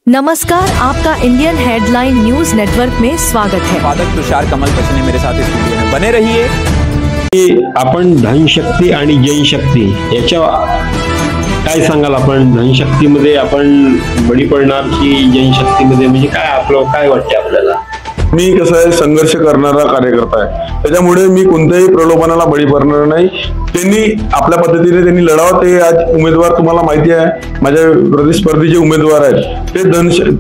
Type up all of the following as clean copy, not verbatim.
नमस्कार, आपका Indian headline news network में स्वागत है। संपादक तुषार कमल बचने मेरे साथ इस वीडियो में बने रहिए। आपण धनशक्ती आणि जनशक्ती याच्या काय सांगाल? आपण धनशक्तीमध्ये आपण बळी पडणार की जनशक्तीमध्ये, म्हणजे काय आपलं काय वाटतं आपल्याला? मी कसं आहे, संघर्ष करणारा कार्यकर्ता आहे, त्याच्यामुळे मी कोणत्याही प्रलोभनाला बळी पडणार नाही। त्यांनी आपल्या पद्धतीने त्यांनी लढावं। ते आज उमेदवार तुम्हाला माहिती आहे, माझ्या प्रतिस्पर्धीचे उमेदवार आहेत, ते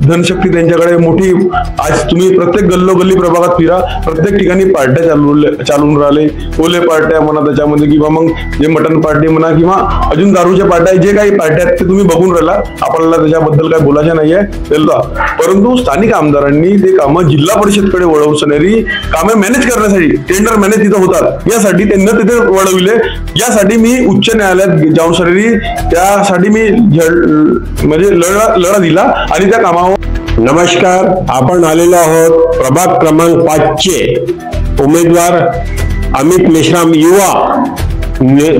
धनशक्ती त्यांच्याकडे मोठी। आज तुम्ही प्रत्येक गल्लोगल्ली प्रभागात फिरा, प्रत्येक ठिकाणी पार्ट्या चालून राहिले, ओले पार्ट्या म्हणा त्याच्यामध्ये, किंवा मग जे मटन पार्टी म्हणा, किंवा अजून दारूच्या पार्ट्या, जे काही पार्ट्या आहेत ते तुम्ही बघून राहिला। आपल्याला त्याच्याबद्दल काही बोलायचं नाहीये त्याला, परंतु स्थानिक आमदारांनी ते कामं जिल्हा परिषदकडे वळवण्यासाठी, कामे मॅनेज करण्यासाठी, टेंडर मॅनेज तिथं होतात यासाठी त्यांना तिथे वळविले। यासाठी मी उच्च न्यायालयात जाऊन सरी, त्यासाठी मी म्हणजे लढा दिला आणि त्या कामावर। नमस्कार, आपण आलेलो आहोत प्रभाग क्रमांक 5 चे उमेदवार अमित मेश्राम,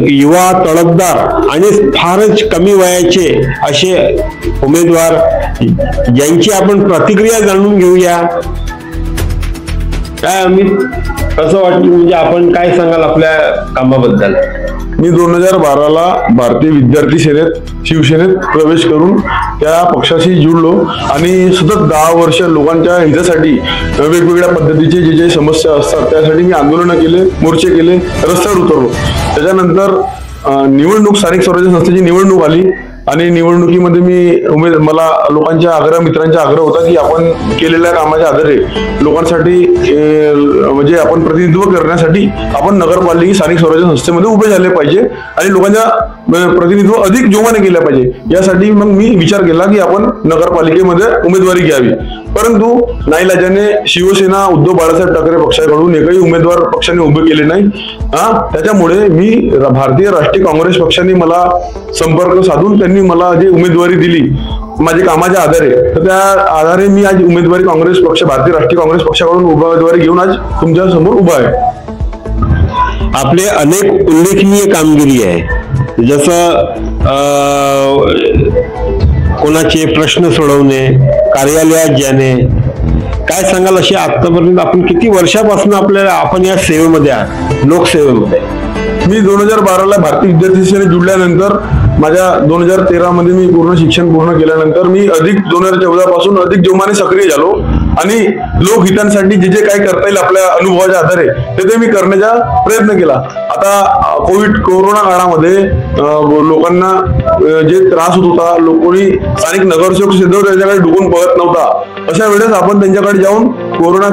युवा तडफदार आणि फारच कमी वयाचे असे उमेदवार, ज्यांची आपण प्रतिक्रिया जाणून घेऊया। काय अमित, कसं वाटतं, म्हणजे आपण काय सांगाल आपल्या कामाबद्दल? मी 2012ला भारतीय विद्यार्थी सेनेत, शिवसेनेत प्रवेश करून त्या पक्षाशी जुळलो आणि सतत 10 वर्ष लोकांच्या हितासाठी वेगवेगळ्या पद्धतीचे जे समस्या असतात त्यासाठी मी आंदोलन केले, मोर्चे केले, रस्त्यावर उतरलो। त्याच्यानंतर निवडणूक, स्थानिक स्वराज्य संस्थेची निवडणूक आली आणि निवडणुकीमध्ये मला लोकांच्या आग्रह, मित्रांचा आग्रह होता की आपण केलेल्या कामाच्या आधारे लोकांसाठी म्हणजे आपण प्रतिनिधित्व करण्यासाठी आपण नगरपालिका, स्थानिक स्वराज्य संस्थेमध्ये उभे झाले पाहिजे आणि लोकांच्या प्रतिनिधित्व अधिक जोमाने केले पाहिजे। यासाठी मग मी विचार केला की आपण नगरपालिकेमध्ये उमेदवारी घ्यावी, परंतु नाईलाजाने शिवसेना, उद्धव बाळासाहेब ठाकरे पक्षाकडून एकही उमेदवार पक्षाने उभे केले नाही। त्याच्यामुळे मी भारतीय राष्ट्रीय काँग्रेस पक्षाने मला संपर्क साधून त्यांनी मला जी उमेदवारी दिली माझ्या कामाच्या आधारे, तर त्या आधारे मी आज उमेदवारी काँग्रेस पक्ष, भारतीय राष्ट्रीय काँग्रेस पक्षाकडून उमेदवारी घेऊन आज तुमच्या समोर उभा आहे। आपले अनेक उल्लेखनीय कामगिरी आहे, जसं कोणाचे प्रश्न सोडवणे, कार्यालयात जाणे, काय सांगाल? अशी आतापर्यंत आपण किती वर्षापासून आपण या सेवेमध्ये आहात, लोकसेवेमध्ये? मी 2012ला भारतीय विद्यार्थी सेनेत जुळल्यानंतर, माझ्या 2013 मध्ये मी पूर्ण शिक्षण पूर्ण केल्यानंतर मी अधिक 2014 पासून अधिक जोमाने सक्रिय झालो आणि लोकहितांसाठी जे जे काही करता येईल आपल्या अनुभवाच्या आधारे ते मी करण्याचा प्रयत्न केला। आता कोरोना काळामध्ये लोकांना जे त्रास होत होता, लोकांनी स्थानिक नगरसेवक सुद्धा त्यांच्याकडे डुकून बघत नव्हता, अशा वेळेस आपण त्यांच्याकडे जाऊन कोरोना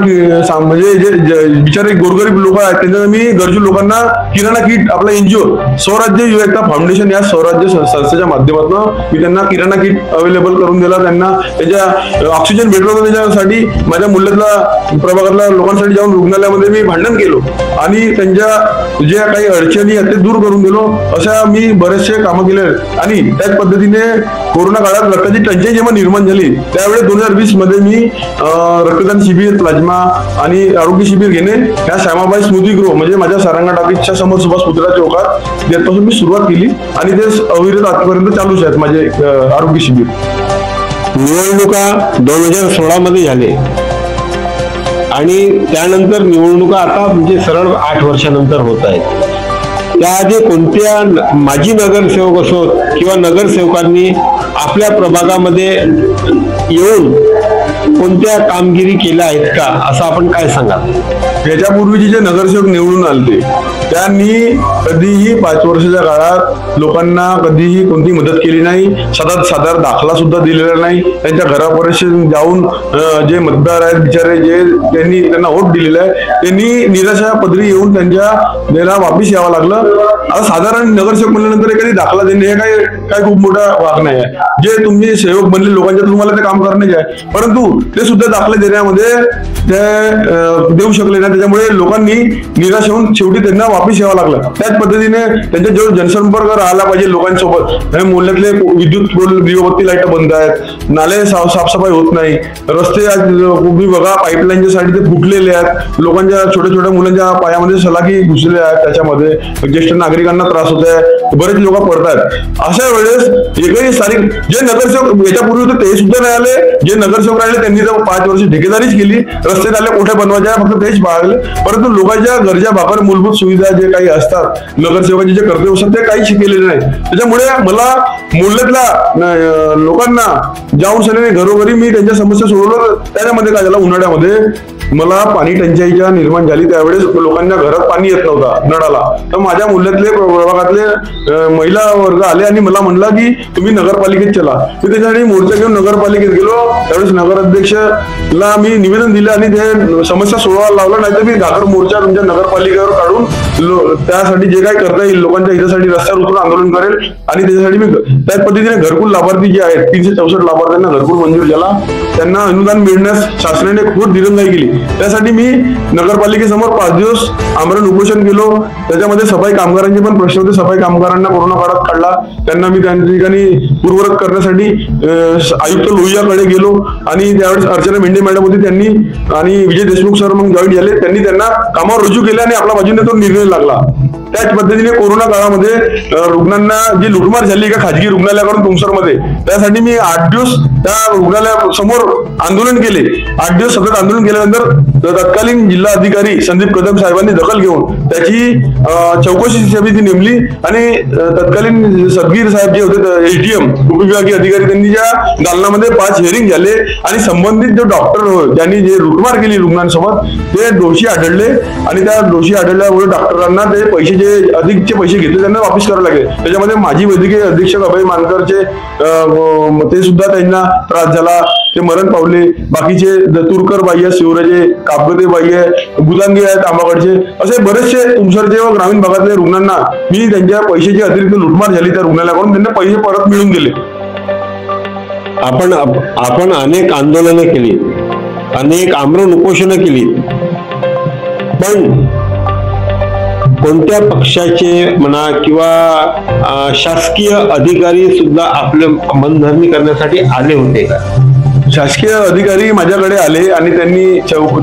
म्हणजे जे बिचारे गोरगरीब लोक आहेत त्यांना मी गरजू लोकांना किराणा किट, आपला एनजीओ स्वराज्य युवकता फाउंडेशन या स्वराज्य संस्थेच्या माध्यमातून मी त्यांना किराणा किट अवेलेबल करून दिला। त्यांना त्याच्या ऑक्सिजन भेटलो, त्याच्यासाठी माझ्या मूल्यातला प्रभागातल्या लोकांसाठी जाऊन रुग्णालयामध्ये मी भांडण केलो आणि त्यांच्या जे काही अडचणी आहेत ते दूर करून दिलो। अशा मी बरेचसे कामं केले आणि त्याच पद्धतीने कोरोना काळात रक्ताची टंचाई जेव्हा निर्माण झाली त्यावेळेस 2020 मध्ये मी रक्तदान शिबिर, प्लाझ्मा आणि आरोग्य शिबिर घेणे या श्यामाबाई स्मृतिगृह, म्हणजे माझ्या सारंगा टाकीजच्या समोर सुभाष पुतळा चौकात, त्यापासून मी सुरुवात केली आणि ते अविरत आजपर्यंत चालूच आहेत माझे आरोग्य शिबिर। निवडणुका 2016 मध्ये झाले आणि त्यानंतर निवडणुका आता म्हणजे सरळ 8 वर्षानंतर होत आहेत। त्याआधी कोणत्या माजी नगरसेवक असो किंवा नगरसेवकांनी आपल्या प्रभागामध्ये येऊन कोणत्या कामगिरी केल्या आहेत का, असं आपण काय सांगाल? याच्यापूर्वीचे जे नगरसेवक निवडून आले त्यांनी कधीही 5 वर्षाच्या काळात लोकांना कधीही कोणती मदत केली नाही, साधा दाखला सुद्धा दिलेला नाही। त्यांच्या घरापर्यंत जाऊन जे मतदार आहेत बिचारे, जे त्यांना वोट दिलेलं आहे, त्यांनी निराशा पदरी येऊन त्यांना वापिस यावं लागलं। आता साधारण नगरसेवक म्हणल्यानंतर एखादी दाखला देणे हे काय खूप मोठा वाक नाही आहे। जे तुम्ही सेवक बनले लोकांच्या, तुम्हाला ते काम करण्याचे आहे, परंतु ते सुद्धा दाखले देण्यामध्ये ते देऊ शकले नाही। त्याच्यामुळे लोकांनी निराश होऊन शेवटी त्यांना वापस यावं लागलं. त्याच पद्धतीने त्यांच्या जो जनसंपर्क राहिला पाहिजे लोकांसोबत, मोहल्ल्यातले विद्युत दिवाबत्ती लाईट बंद आहेत, नाले साफसफाई होत नाही, रस्ते तुम्ही बघा पाईपलाईनच्या साठी ते फुटलेले आहेत, लोकांच्या छोट्या छोट्या मुलांच्या पायामध्ये सलाखी घुसलेल्या आहेत, त्याच्यामध्ये ज्येष्ठ नागरिकांना त्रास होत आहे, बरेच लोक पडतात. अशा वेळेस एकही सारी जे नगरसेवक याच्यापूर्वी होते ते सुद्धा नाही आले, जे नगरसेवक राहिले त्यांनी तर 5 वर्ष ठेकेदारीच केली, रस्ते नाले कोठे बनवायचे फक्त तेच पाळले, परंतु लोकांच्या गरजा भाकर मूलभूत सुविधा जे काही असतात नगरसेवकांचे जे कर्तव्य असतात ते काही शिकलेले नाही. त्याच्यामुळे मला मोहल्ल्यातल्या लोकांना जाऊन सगळे घरोघरी मी त्यांच्या समस्या सोडवलं. त्याच्यामध्ये काय झालं, उन्हाळ्यामध्ये मला पाणी टंचाईच्या निर्माण झाली, त्यावेळेस लोकांना घरात पाणी येत नव्हता नळाला, तर माझ्या मुहल्ल्यातले प्रभागातले महिला वर्ग आले आणि मला म्हणला की तुम्ही नगरपालिकेत चला. मी त्याच्यासाठी मोर्चा घेऊन नगरपालिकेत गेलो. त्यावेळेस नगराध्यक्षला मी निवेदन दिलं आणि ते समस्या सोडवायला लावलं, नाही तर मी घागर मोर्चा तुमच्या नगरपालिकेवर काढून त्यासाठी जे काही करता येईल लोकांच्या हितासाठी रस्त्यावर उतरून आंदोलन करेल. आणि त्याच्यासाठी मी त्याच पद्धतीने घरकुल लाभार्थी जे आहेत 364 लाभार्थ्यांना घरकुल मंजूर झाला, त्यांना अनुदान मिळण्यास शासनाने खूप दिरंगाई केली. त्यासाठी मी नगरपालिकेसमोर 5 दिवस आमरण उपोषण केलो. त्याच्यामध्ये सफाई कामगारांचे पण प्रश्न होते, सफाई कामगारांना कोरोना काळात काढला, त्यांना मी त्या ठिकाणी पूर्वरत करण्यासाठी आयुक्त लोहियाकडे गेलो आणि त्यावेळेस अर्चना मेंढे मॅडम होती, त्यांनी आणि विजय देशमुख सर मग जॉईन झाले, त्यांनी त्यांना कामावर रुजू केले आणि आपल्या बाजूने तो निर्णय लागला. त्याच पद्धतीने कोरोना काळामध्ये रुग्णांना जी लुटमार झाली का खाजगी रुग्णालयाकडून तुमसरमध्ये, त्यासाठी मी 8 दिवस त्या रुग्णालयासमोर आंदोलन केले. 8 दिवस सतत आंदोलन केल्यानंतर तत्कालीन जिल्हा अधिकारी संदीप कदम साहेबांनी दखल घेऊन त्याची चौकशी समिती नेमली आणि तत्कालीन सदगीर साहेब जे होते एसडीएम उपविभागीय अधिकारी, त्यांनी ज्या दालनामध्ये 5 हिअरिंग झाले आणि संबंधित जो डॉक्टर ज्यांनी जे लुटमार केली रुग्णांसोबत ते दोषी आढळले आणि त्या दोषी आढळल्यामुळे डॉक्टरांना ते पैसे जे अधिकचे पैसे घेतले त्यांना वापस करावे लागले. त्याच्यामध्ये माजी वैद्यकीय अधीक्षक अभय मानकरचे ते सुद्धा त्यांना त्रास झाला, ते मरण पावले. बाकीचे दतुरकर बाई आहे, शिवराजे कापगते बाई आहे, गुलांगी आहेत आंबाकडचे, असे बरेचसे तुमसरचे व ग्रामीण भागातल्या रुग्णांना मी त्यांच्या पैशाची अतिरिक्त लुटमार झाली त्या रुग्णालयाकडून त्यांना पैसे परत मिळून दिले. आपण अनेक आंदोलनं केली, अनेक आमरण उपोषणं केली, पण कोणत्या पक्षाचे म्हणा किंवा शासकीय अधिकारी सुद्धा आपले मनधरणी करण्यासाठी आले होते का? शासकीय अधिकारी माझ्याकडे आले आणि त्यांनी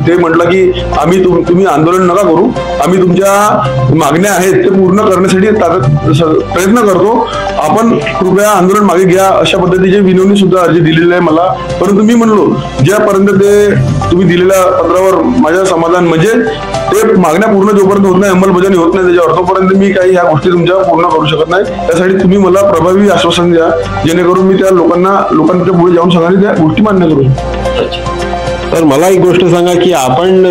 ते म्हटलं की आम्ही तुम्ही आंदोलन नका करू, आम्ही तुमच्या मागण्या आहेत ते पूर्ण करण्यासाठी प्रयत्न करतो, आपण कृपया आंदोलन मागे घ्या, अशा पद्धतीचे विनवणी सुद्धा अर्जी दिलेली आहे मला. परंतु मी म्हणलो ज्यापर्यंत ते तुम्ही दिलेल्या पत्रावर माझ्या समाधान म्हणजे ते मागण्या पूर्ण जोपर्यंत होत नाही, अंमलबजावणी होत नाही त्याच्यावर, तोपर्यंत मी काही ह्या गोष्टी तुमच्या पूर्ण करू शकत नाही. त्यासाठी तुम्ही मला प्रभावी आश्वासन द्या, जेणेकरून मी त्या लोकांच्या पुढे जाऊन सांगा त्या गोष्टी मान्य करू. तर मला एक गोष्ट सांगा की आपण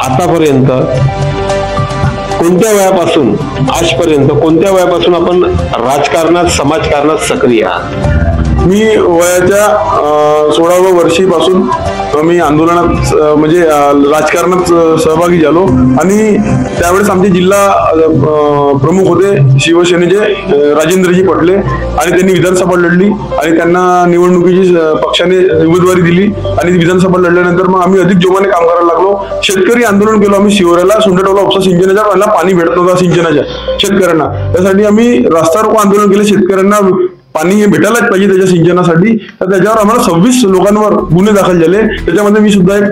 आतापर्यंत कोणत्या वयापासून आजपर्यंत कोणत्या वयापासून आपण राजकारणात समाजकारणात सक्रिय आहात? मी वयाच्या 16व्या वर्षीपासून मी आंदोलनात म्हणजे राजकारणात सहभागी झालो आणि त्यावेळेस आमचे जिल्हा प्रमुख होते शिवसेनेचे राजेंद्रजी पटले आणि त्यांनी विधानसभा लढली आणि त्यांना निवडणुकीची पक्षाने उमेदवारी दिली आणि विधानसभा लढल्यानंतर मग आम्ही अधिक जोमाने काम करायला लागलो. शेतकरी आंदोलन केलो आम्ही शिवराला, सुंदरटोला उपसा सिंचनाच्या पहिला पाणी भेटत नव्हता सिंचनाच्या शेतकऱ्यांना, त्यासाठी आम्ही रास्ता रोको आंदोलन केले. शेतकऱ्यांना पाणी हे भेटायलाच पाहिजे त्याच्या सिंचनासाठी, तर त्याच्यावर आम्हाला 26 लोकांवर गुन्हे दाखल झाले, त्याच्यामध्ये मी सुद्धा एक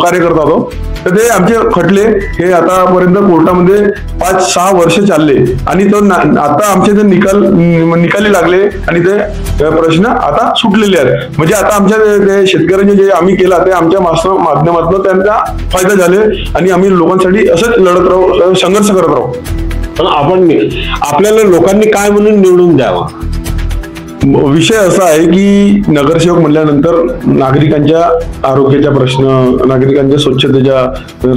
कार्यकर्ता होतो. तर ते आमचे खटले हे आतापर्यंत कोर्टामध्ये 5-6 वर्ष चालले आणि तो आता आमचे ते निकाली लागले आणि ते प्रश्न आता सुटलेले आहेत. म्हणजे आता आमच्या ते शेतकऱ्यांचे जे आम्ही केला ते आमच्या माध्यमातून त्यांचा फायदा झाले आणि आम्ही लोकांसाठी असंच लढत राहू, संघर्ष करत राहू. पण आपल्याला लोकांनी काय म्हणून निवडून द्यावं? विषय असा आहे की नगरसेवक म्हणल्यानंतर नागरिकांच्या आरोग्याच्या प्रश्न, नागरिकांच्या स्वच्छतेच्या,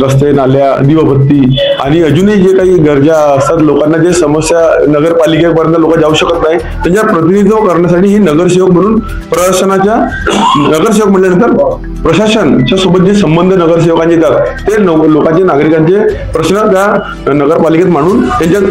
रस्ते नाल्या, दिवाबत्ती आणि अजूनही जे काही गरजा असतात लोकांना, जे समस्या नगरपालिकेपर्यंत लोक जाऊ शकत नाही त्यांच्या प्रतिनिधित्व करण्यासाठी ही नगरसेवक म्हणून प्रशासनाच्या नगरसेवक म्हणल्यानंतर प्रशासनाच्या सोबत जे संबंध नगरसेवकांचे येतात ते लोकांचे नागरिकांचे प्रश्न त्या नगरपालिकेत मांडून त्यांच्या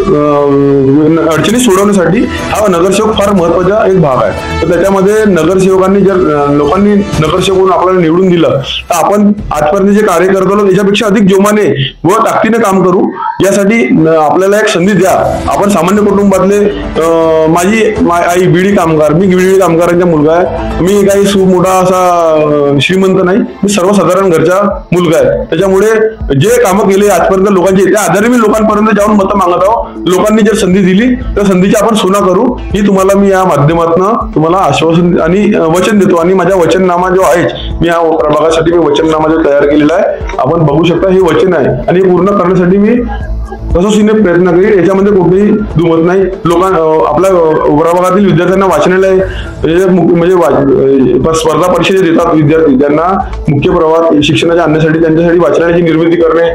अडचणी सोडवण्यासाठी हा नगरसेवक फार महत्वाचा एक भाग आहे. तर त्याच्यामध्ये नगरसेवकांनी जर लोकांनी नगरसेवक म्हणून आपल्याला निवडून दिलं तर आपण आजपर्यंत जे कार्य करत आलो त्याच्यापेक्षा अधिक जोमाने व ताकदीने काम करू. यासाठी आपल्याला एक संधी द्या. आपण सामान्य कुटुंबातले, माझी आई बीडी कामगार, मी बीडी कामगारांचा मुलगा आहे. मी काही मोठा असा श्रीमंत नाही, मी सर्वसाधारण घरचा मुलगा आहे. त्याच्यामुळे जे कामं केले आजपर्यंत लोकांचे त्या आधारे मी लोकांपर्यंत जाऊन मतं मागत आहोत. लोकांनी जर संधी दिली तर संधीची आपण सोना करू, ही तुम्हाला मी या माध्यमातून तुम्हाला आश्वासन आणि वचन देतो. आणि माझा वचननामा जो आहे, मी या प्रभागासाठी मी वचननामा जो तयार केलेला आहे, आपण बघू शकता, हे वचन आहे आणि पूर्ण करण्यासाठी मी कसोशीने प्रयत्न करेल. याच्यामध्ये कुठेही दुमत नाही. आपल्या प्रभागातील विद्यार्थ्यांना वाचनालय म्हणजे स्पर्धा परीक्षा देतात विद्यार्थी, त्यांना मुख्य प्रवाहात शिक्षणाच्या आणण्यासाठी त्यांच्यासाठी वाचनालयाची निर्मिती करणे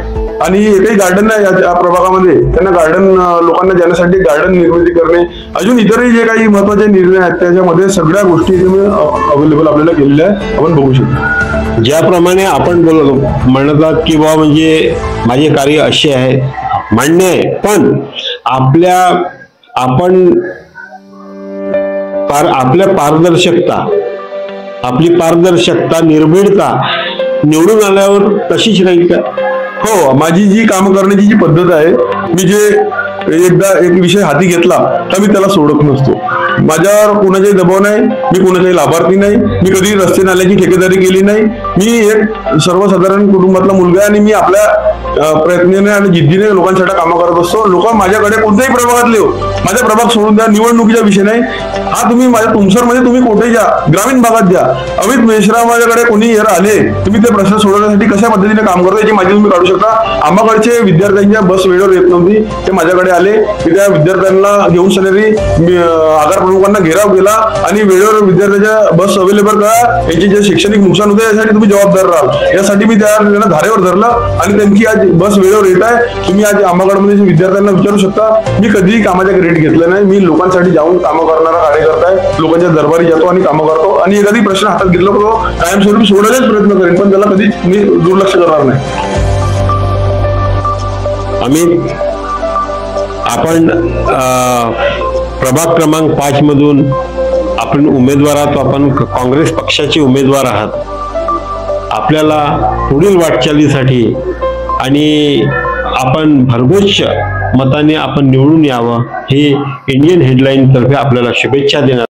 आणि एकही गार्डन नाही या प्रभागामध्ये, त्यांना गार्डन लोकांना जाण्यासाठी गार्डन निर्मिती करणे, अजून इतरही जे काही महत्वाचे निर्णय आहेत त्याच्यामध्ये सगळ्या गोष्टी अवेलेबल आपल्याला केलेल्या आहे. आपण बघू शकतो. ज्याप्रमाणे आपण म्हणतात की बाबा म्हणजे माझे कार्य असे आहे, मान्य आहे, पण आपल्या पारदर्शकता, आपली पारदर्शकता, निर्भीडता निवडून आल्यावर तशीच राहील का? हो, माझी जी काम करण्याची जी पद्धत आहे, मी जे एकदा एक विषय हाती घेतला तर मी त्याला सोडत नसतो. माझ्यावर कोणाचाही दबाव नाही, मी कोणाचाही लाभार्थी नाही, मी कधी रस्ते नाल्याची ठेकेदारी केली नाही. मी एक सर्वसाधारण कुटुंबातला मुलगा आहे आणि मी आपल्या प्रयत्नाने आणि जिद्दीने लोकांसाठी कामं करत असतो. लोक माझ्याकडे कोणत्याही प्रभागातले हो, माझा प्रभाग सोडून द्या, निवडणुकीचा विषय नाही हा. तुम्ही माझ्या तुमसरमध्ये तुम्ही कोठे जा, ग्रामीण भागात द्या, अमित मेश्राम माझ्याकडे कोणी आले, तुम्ही ते प्रश्न सोडवण्यासाठी कशा पद्धतीने काम करतो याची माहिती तुम्ही काढू शकता. आंबाकडचे विद्यार्थ्यांच्या बस वेळेवर येत नव्हती, ते माझ्याकडे आले. मी त्या विद्यार्थ्यांना घेऊन शनिवारी आधार प्रमुखांना घेराव केला आणि वेळेवर विद्यार्थ्यांच्या बस अवेलेबल करा, याचे जे शैक्षणिक नुकसान होते यासाठी तुम्ही जबाबदार राहाल, यासाठी मी त्यांना धारेवर धरलं आणि त्यांची आज बस वेळेवर येत आहे. तुम्ही आज आंबागडमध्ये विद्यार्थ्यांना विचारू शकता. मी कधीही कामाच्या क्रेडिट घेतलं नाही. मी लोकांसाठी जाऊन कामं करणारा कार्यकर्ता आहे. लोकांच्या दरबारी जातो आणि कामं करतो आणि एखादी प्रश्न हातात घेतला तो कायमस्वरूपी सोडवण्याचा प्रयत्न करेन, पण त्याला कधीच मी दुर्लक्ष करणार नाही. अमित, आपण प्रभाग क्रमांक 5 मधून आपण उमेदवार आहात, आपण काँग्रेस पक्षाचे उमेदवार आहात. आपल्याला पुढील वाटचालीसाठी आणि आपण भरघोस मताने आपण निवडून यावं, हे इंडियन हेडलाईन तर्फे आपल्याला शुभेच्छा देण्यात